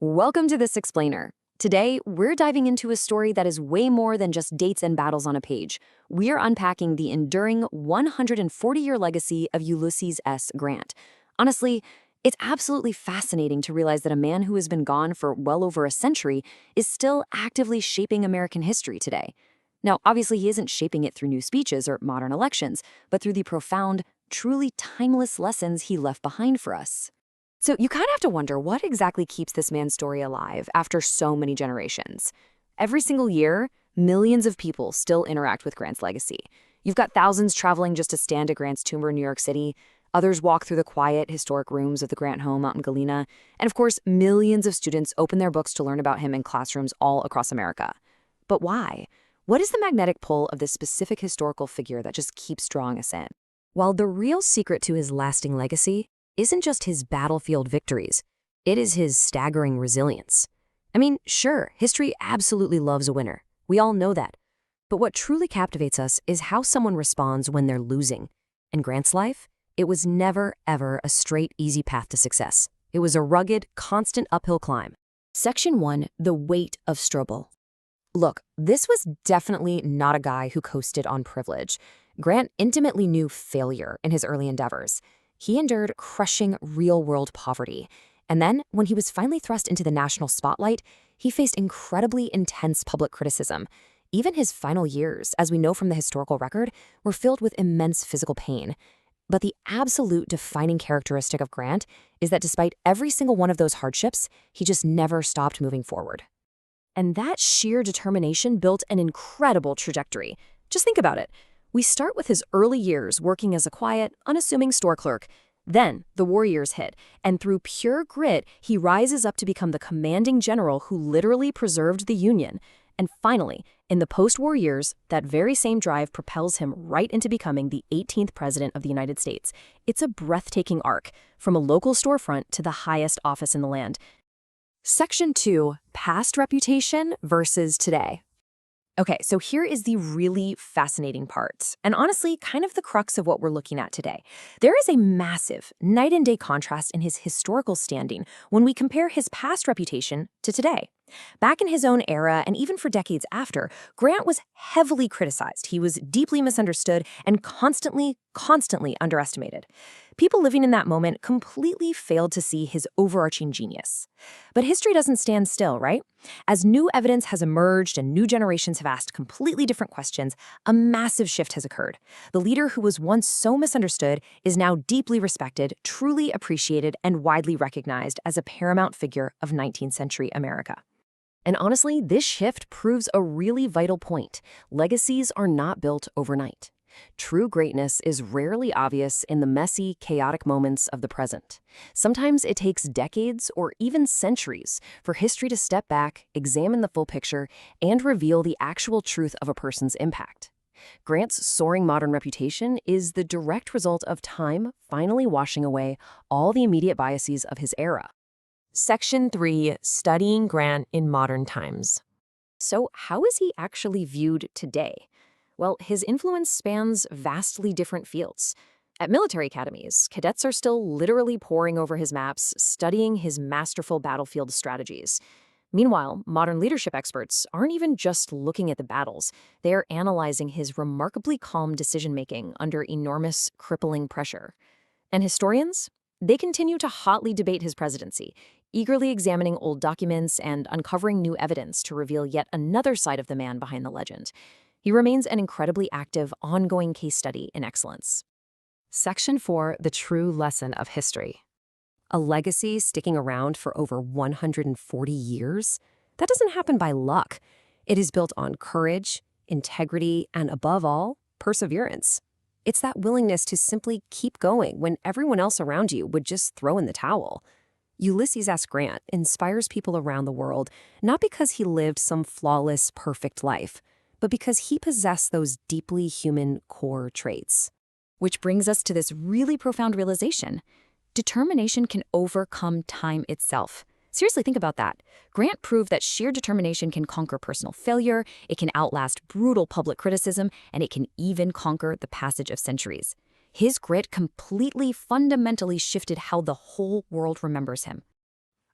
Welcome to This Explainer. Today, we're diving into a story that is way more than just dates and battles on a page. We're unpacking the enduring 140-year legacy of Ulysses S. Grant. Honestly, it's absolutely fascinating to realize that a man who has been gone for well over a century is still actively shaping American history today. Now, obviously, he isn't shaping it through new speeches or modern elections, but through the profound, truly timeless lessons he left behind for us. So you kind of have to wonder what exactly keeps this man's story alive after so many generations. Every single year, millions of people still interact with Grant's legacy. You've got thousands traveling just to stand at Grant's tomb in New York City. Others walk through the quiet, historic rooms of the Grant home out in Galena. And of course, millions of students open their books to learn about him in classrooms all across America. But why? What is the magnetic pull of this specific historical figure that just keeps drawing us in? While the real secret to his lasting legacy isn't just his battlefield victories, it is his staggering resilience. I mean, sure, history absolutely loves a winner. We all know that. But what truly captivates us is how someone responds when they're losing. In Grant's life, it was never, ever a straight, easy path to success. It was a rugged, constant uphill climb. Section 1, The Weight of Strobel. Look, this was definitely not a guy who coasted on privilege. Grant intimately knew failure in his early endeavors. He endured crushing real-world poverty. And then, when he was finally thrust into the national spotlight, he faced incredibly intense public criticism. Even his final years, as we know from the historical record, were filled with immense physical pain. But the absolute defining characteristic of Grant is that despite every single one of those hardships, he just never stopped moving forward. And that sheer determination built an incredible trajectory. Just think about it. We start with his early years working as a quiet, unassuming store clerk. Then the war years hit, and through pure grit, he rises up to become the commanding general who literally preserved the Union. And finally, in the post-war years, that very same drive propels him right into becoming the 18th president of the United States. It's a breathtaking arc, from a local storefront to the highest office in the land. Section 2, Past Reputation versus Today. Okay, so here is the really fascinating part, and honestly, kind of the crux of what we're looking at today. There is a massive night and day contrast in his historical standing when we compare his past reputation to today. Back in his own era, and even for decades after, Grant was heavily criticized. He was deeply misunderstood and constantly underestimated. People living in that moment completely failed to see his overarching genius. But history doesn't stand still, right? As new evidence has emerged and new generations have asked completely different questions, a massive shift has occurred. The leader who was once so misunderstood is now deeply respected, truly appreciated, and widely recognized as a paramount figure of 19th century America. And honestly, this shift proves a really vital point. Legacies are not built overnight. True greatness is rarely obvious in the messy, chaotic moments of the present. Sometimes it takes decades or even centuries for history to step back, examine the full picture, and reveal the actual truth of a person's impact. Grant's soaring modern reputation is the direct result of time finally washing away all the immediate biases of his era. Section 3, Studying Grant in Modern Times. So how is he actually viewed today? Well, his influence spans vastly different fields. At military academies, cadets are still literally poring over his maps, studying his masterful battlefield strategies. Meanwhile, modern leadership experts aren't even just looking at the battles. They're analyzing his remarkably calm decision-making under enormous, crippling pressure. And historians? They continue to hotly debate his presidency, eagerly examining old documents and uncovering new evidence to reveal yet another side of the man behind the legend. He remains an incredibly active, ongoing case study in excellence. Section 4, The True Lesson of History. A legacy sticking around for over 140 years? That doesn't happen by luck. It is built on courage, integrity, and above all, perseverance. It's that willingness to simply keep going when everyone else around you would just throw in the towel. Ulysses S. Grant inspires people around the world not because he lived some flawless, perfect life, but because he possessed those deeply human core traits. Which brings us to this really profound realization. Determination can overcome time itself. Seriously, think about that. Grant proved that sheer determination can conquer personal failure, it can outlast brutal public criticism, and it can even conquer the passage of centuries. His grit completely, fundamentally shifted how the whole world remembers him.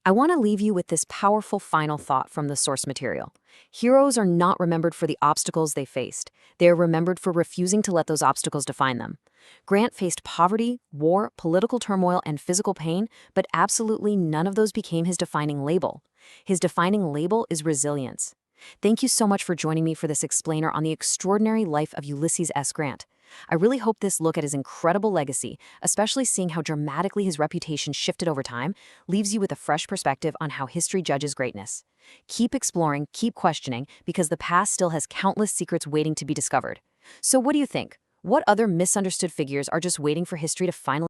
I want to leave you with this powerful final thought from the source material. Heroes are not remembered for the obstacles they faced. They are remembered for refusing to let those obstacles define them. Grant faced poverty, war, political turmoil, and physical pain, but absolutely none of those became his defining label. His defining label is resilience. Thank you so much for joining me for this explainer on the extraordinary life of Ulysses S. Grant. I really hope this look at his incredible legacy, especially seeing how dramatically his reputation shifted over time, leaves you with a fresh perspective on how history judges greatness. Keep exploring, keep questioning, because the past still has countless secrets waiting to be discovered. So what do you think? What other misunderstood figures are just waiting for history to finally